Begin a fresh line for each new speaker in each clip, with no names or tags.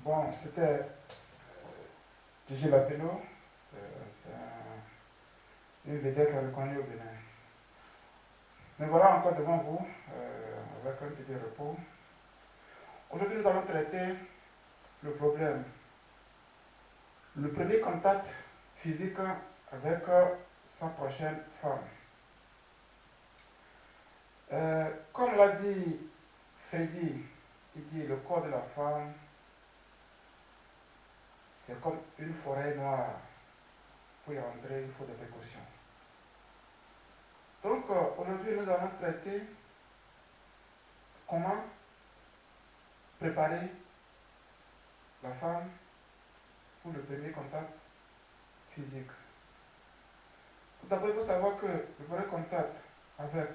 Bon, c'était Gigi Lapino, c'est une vedette reconnue au Bénin. Mais voilà encore devant vous, avec un petit repos. Aujourd'hui, nous allons traiter le problème, le premier contact physique avec sa prochaine femme. Comme l'a dit Freddy, il dit le corps de la femme, c'est comme une forêt noire. Pour y entrer, il faut des précautions. Donc, aujourd'hui, nous allons traiter comment préparer la femme pour le premier contact physique. Tout d'abord, il faut savoir que le premier contact avec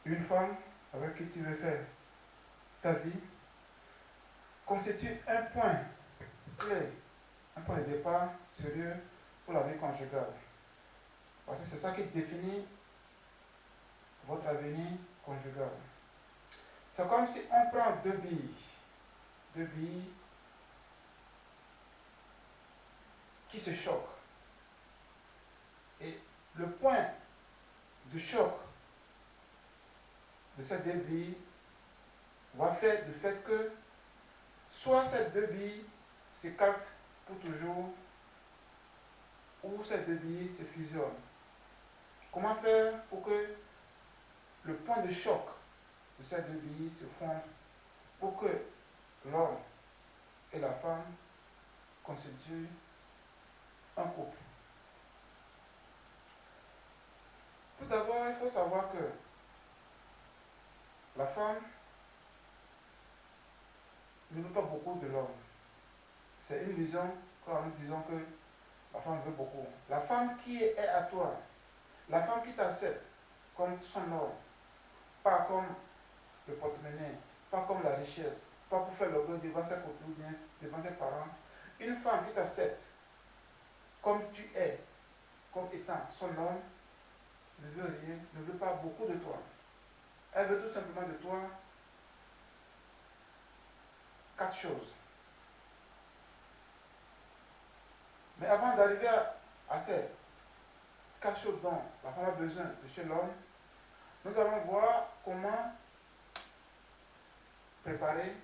une femme avec qui tu veux faire ta vie constitue un point clé, un point de départ sérieux pour la vie conjugale. Parce que c'est ça qui définit votre avenir conjugal. C'est comme si on prend deux billes qui se choquent. Et le point de choc de ces deux billes va faire du fait que soit ces deux billes s'écartent pour toujours, ou ces deux billes se fusionnent. Comment faire pour que le point de choc de ces deux billes se fondent pour que l'homme et la femme constituent un couple? Tout d'abord, il faut savoir que la femme ne veut pas beaucoup de l'homme. C'est une vision quand nous disons que la femme veut beaucoup. La femme qui est à toi, la femme qui t'accepte comme son homme, pas comme le porte-monnaie, pas comme la richesse, pas pour faire l'orgueil devant ses copains, bien devant ses parents. Une femme qui t'accepte comme tu es, comme étant son homme, ne veut rien, ne veut pas beaucoup de toi. Elle veut tout simplement de toi quatre choses. Mais avant d'arriver à ces quatre choses dont la femme a besoin de chez l'homme, nous allons voir comment préparer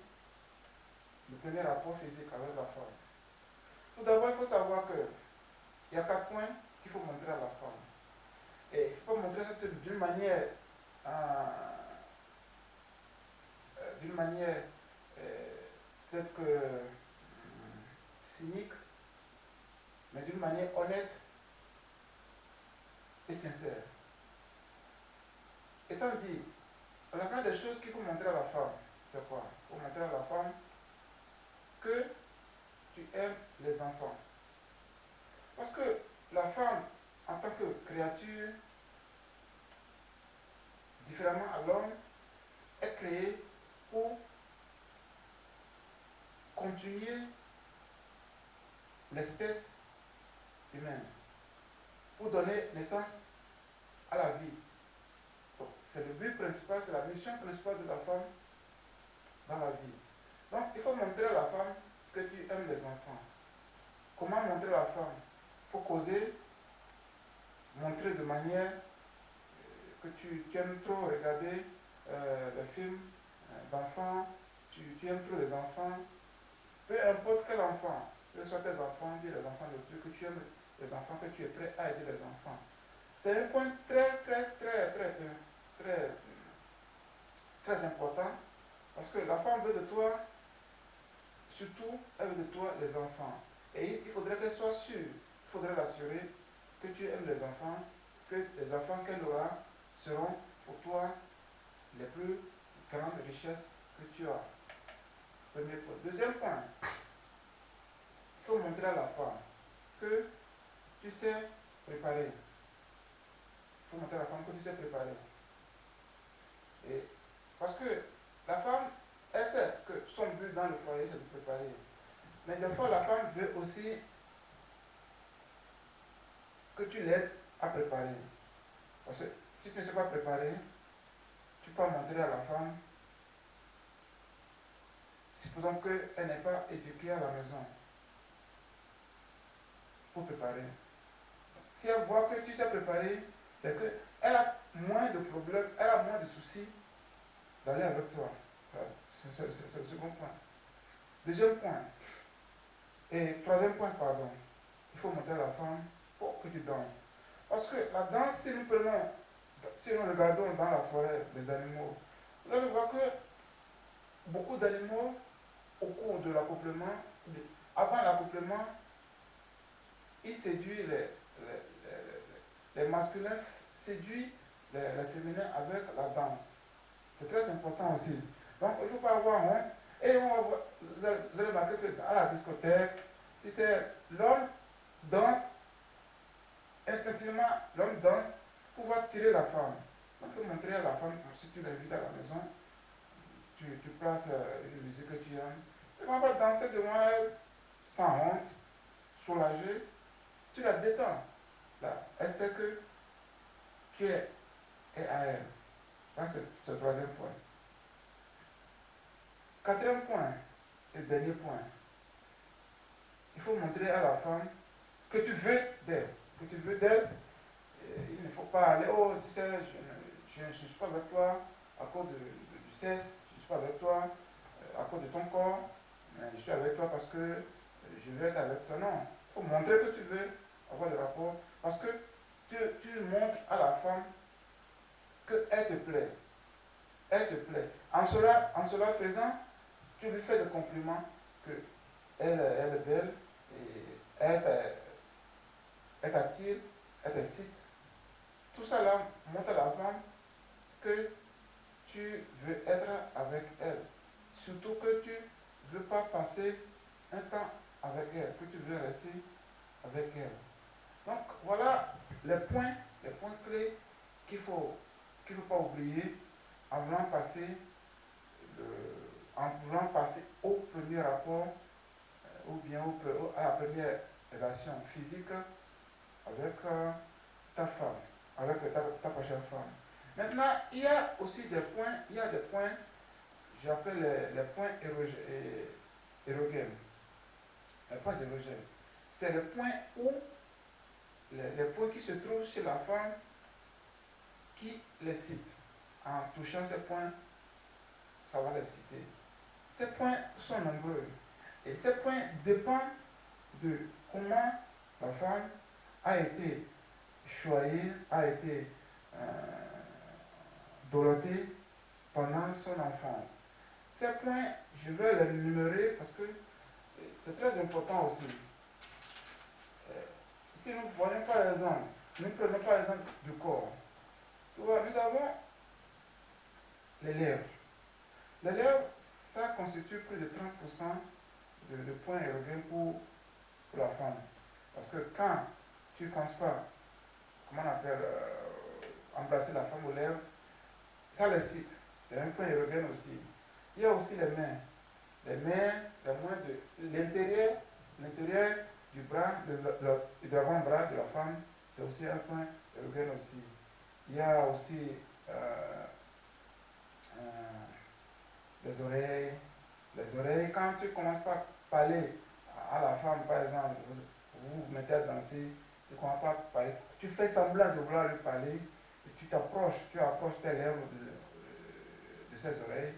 le premier rapport physique avec la femme. Tout d'abord, il faut savoir qu'il y a quatre points qu'il faut montrer à la femme. Et il ne faut pas montrer ça d'une manière peut-être que cynique, mais d'une manière honnête et sincère. Étant dit, la première des choses qu'il faut montrer à la femme, c'est quoi? Il faut montrer à la femme que tu aimes les enfants. Parce que la femme, en tant que créature, différemment à l'homme, est créée pour continuer l'espèce humaine, pour donner naissance à la vie. C'est le but principal, c'est la mission principale de la femme dans la vie. Donc, il faut montrer à la femme que tu aimes les enfants. Comment montrer à la femme? Il faut causer, montrer de manière que tu aimes trop regarder les films d'enfants, tu aimes trop les enfants, peu importe quel enfant, que ce soit tes enfants, les enfants de Dieu, que tu aimes les enfants, que tu es prêt à aider les enfants. C'est un point très important, parce que la femme veut de toi, surtout, elle veut de toi les enfants. Et il faudrait qu'elle soit sûre, il faudrait l'assurer que tu aimes les enfants, que les enfants qu'elle aura seront pour toi les plus grandes richesses que tu as. Premier point. Deuxième point, il faut montrer à la femme que tu sais préparer. Il faut montrer à la femme que tu sais préparer. Et parce que la femme, elle sait que son but dans le foyer, c'est de préparer. Mais des fois, la femme veut aussi que tu l'aides à préparer. Parce que si tu ne sais pas préparer, tu peux montrer à la femme, supposons qu'elle n'est pas éduquée à la maison pour préparer. Si elle voit que tu sais préparer, c'est qu'elle a moins de problèmes, elle a moins de soucis d'aller avec toi. C'est le second point. Deuxième point, et troisième point, pardon, il faut montrer à la femme pour que tu danses. Parce que la danse, si nous regardons dans la forêt des animaux, vous allez voir que beaucoup d'animaux, au cours de l'accouplement, avant l'accouplement, ils séduisent les masculins, séduisent les féminins avec la danse. C'est très important aussi. Donc, il ne faut pas avoir honte. Et vous allez remarquer qu'à la discothèque, tu sais, l'homme danse, instinctivement, l'homme danse pour pouvoir tirer la femme. Donc, il faut montrer à la femme, si tu l'invites à la maison, tu places une musique que tu aimes. Tu ne vas pas danser devant elle sans honte, soulagée. Tu la détends. Là, elle sait que tu es à elle. Ça, c'est le troisième point. Quatrième point, et dernier point, il faut montrer à la femme que tu veux d'elle. Que tu veux d'elle. Il ne faut pas aller, oh, tu sais, je ne suis pas avec toi à cause du sexe, je ne suis pas avec toi à cause de ton corps, mais je suis avec toi parce que je veux être avec toi. Non, il faut montrer que tu veux avoir des rapports parce que tu montres à la femme qu'elle te plaît. Elle te plaît. En cela faisant, tu lui fais des compliments que elle est belle et elle t'attire, elle t'excite. Tout ça là montre à la femme que tu veux être avec elle. Surtout que tu ne veux pas passer un temps avec elle, que tu veux rester avec elle. Donc voilà les points clés qu'il ne faut pas oublier en voulant passer, au premier rapport ou bien à la première relation physique avec ta femme, avec ta prochaine femme. Maintenant, il y a aussi des points, j'appelle les points érogènes. Les points érogènes. C'est le point où, les points qui se trouvent chez la femme qui les cite. En touchant ces points, ça va les citer. Ces points sont nombreux. Et ces points dépendent de comment la femme a été choyée, a été dorotée pendant son enfance. Ces points, je vais les numérer parce que c'est très important aussi. Si nous voyons par exemple, nous prenons par exemple du corps, nous avons les lèvres. Les lèvres, ça constitue plus de 30% de points érogènes pour la femme. Parce que quand tu ne commences pas, comment on appelle, embrasser la femme aux lèvres, ça les cite. C'est un point érogène aussi. Il y a aussi les mains. Les mains, l'intérieur du bras, de l'avant-bras de la femme, c'est aussi un point érogène aussi. Il y a aussi les oreilles. Les oreilles, quand tu commences pas à parler à la femme, par exemple, vous vous mettez à danser, tu ne commences pas à parler, tu fais semblant de vouloir lui parler, et tu approches tes lèvres de ses oreilles.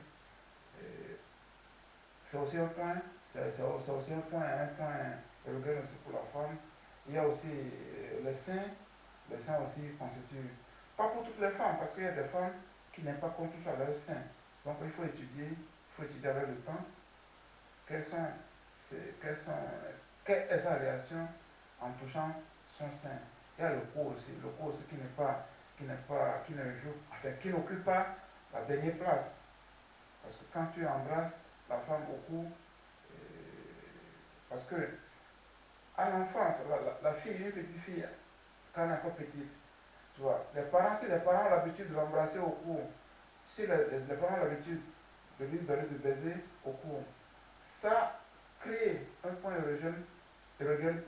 C'est aussi un point, un point érogène aussi pour la femme. Il y a aussi les seins aussi constituent, pas pour toutes les femmes, parce qu'il y a des femmes qui n'aiment pas qu'on touche à leurs seins. Donc il faut étudier avec le temps quels sont quelle est sa réaction en touchant son sein. Il y a le cou aussi qui ne joue, enfin, qui n'occupe pas la dernière place. Parce que quand tu embrasses la femme au cou, parce que à l'enfance, la fille, une petite fille, quand elle est encore petite, tu vois, si les parents ont l'habitude de l'embrasser au cou, si les parents ont l'habitude de lui donner du baiser au cou, ça crée un point érogène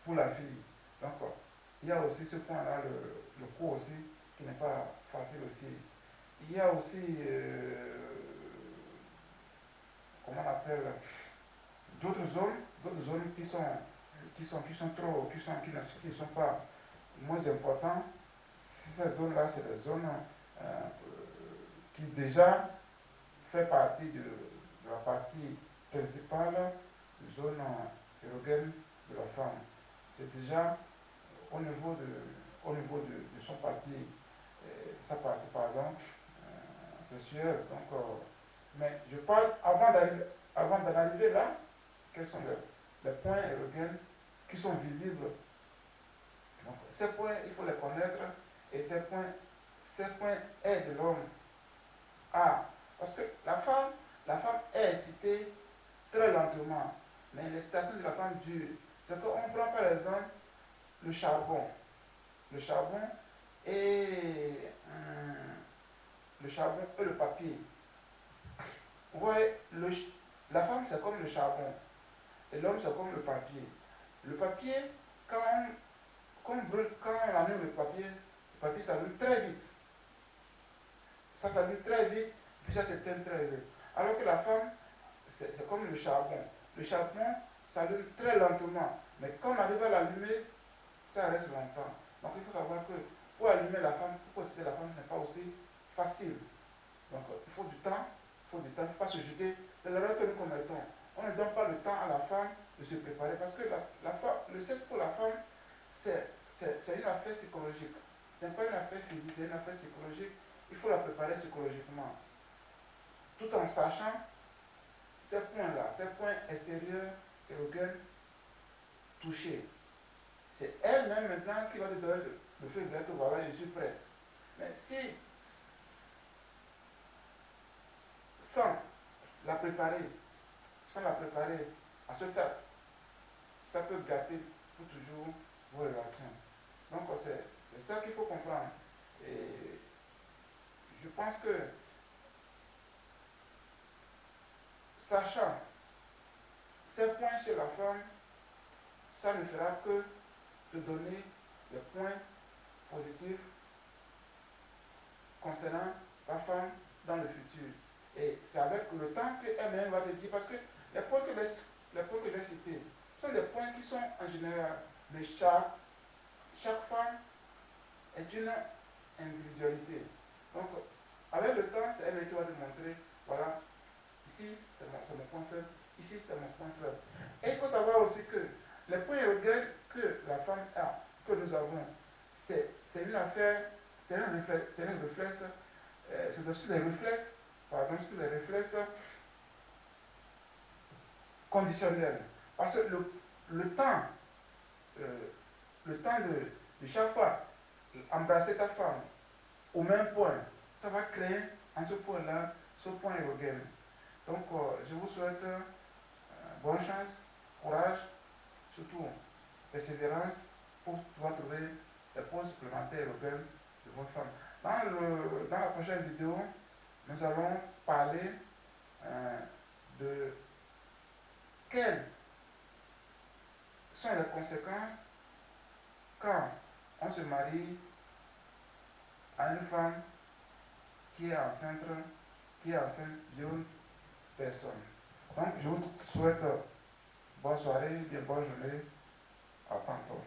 pour la fille. Donc, il y a aussi ce point-là, le cou aussi, qui n'est pas facile aussi. Il y a aussi, comment on appelle, d'autres zones qui ne sont pas moins importantes. Ces zones-là, c'est des zones qui déjà fait partie de la partie principale de zone érogène de la femme. C'est déjà au niveau de son parti, sa partie, pardon, sexuelle. Donc, mais je parle avant d'en arriver là, quels sont les points érogènes qui sont visibles. Donc, ces points, il faut les connaître et ces points aident l'homme à. Parce que la femme est excitée très lentement, mais l'excitation de la femme dure. C'est qu'on prend par exemple le charbon. Le charbon et le papier. Vous voyez, la femme c'est comme le charbon et l'homme c'est comme le papier. Le papier, quand on allume le papier s'allume très vite. Ça s'allume très vite, puis ça s'éteint très vite. Alors que la femme, c'est comme le charbon. Le charbon s'allume très lentement, mais quand on arrive à l'allumer, ça reste longtemps. Donc il faut savoir que pour allumer la femme, pour exciter la femme, ce n'est pas aussi facile. Donc il faut du temps, il ne faut pas se jeter. C'est l'erreur que nous commettons. On ne donne pas le temps à la femme de se préparer parce que le sexe pour la femme, c'est une affaire psychologique. Ce n'est pas une affaire physique, c'est une affaire psychologique. Il faut la préparer psychologiquement. Tout en sachant ces points-là, ces points extérieurs, érogènes, touchés. C'est elle-même maintenant qui va te donner le feu vert que voilà, je suis prête. Mais si, sans la préparer à ce stade, ça peut gâter pour toujours vos relations. Donc c'est ça qu'il faut comprendre. Et je pense que sachant ces points chez la femme, ça ne fera que te donner des points positifs concernant ta femme dans le futur. Et c'est avec le temps qu'elle-même va te dire, parce que les points que j'ai cités sont des points qui sont en général, mais chaque femme est une individualité. Donc, avec le temps, c'est elle qui va te montrer, voilà, ici c'est mon point faible, ici c'est mon point faible. Et il faut savoir aussi que les points érogènes que la femme a, que nous avons, c'est une affaire, c'est une réflexe, c'est aussi des réflexes, conditionnels. Parce que le temps de chaque fois embrasser ta femme au même point, ça va créer en ce point-là, ce point érogène. Donc, je vous souhaite bonne chance, courage, surtout persévérance pour pouvoir trouver des points supplémentaires érogènes de votre femme. Dans la prochaine vidéo, nous allons parler de quelles sont les conséquences quand on se marie à une femme qui est enceinte d'une personne. Donc, je vous souhaite bonne soirée, bien bonne journée, à tantôt.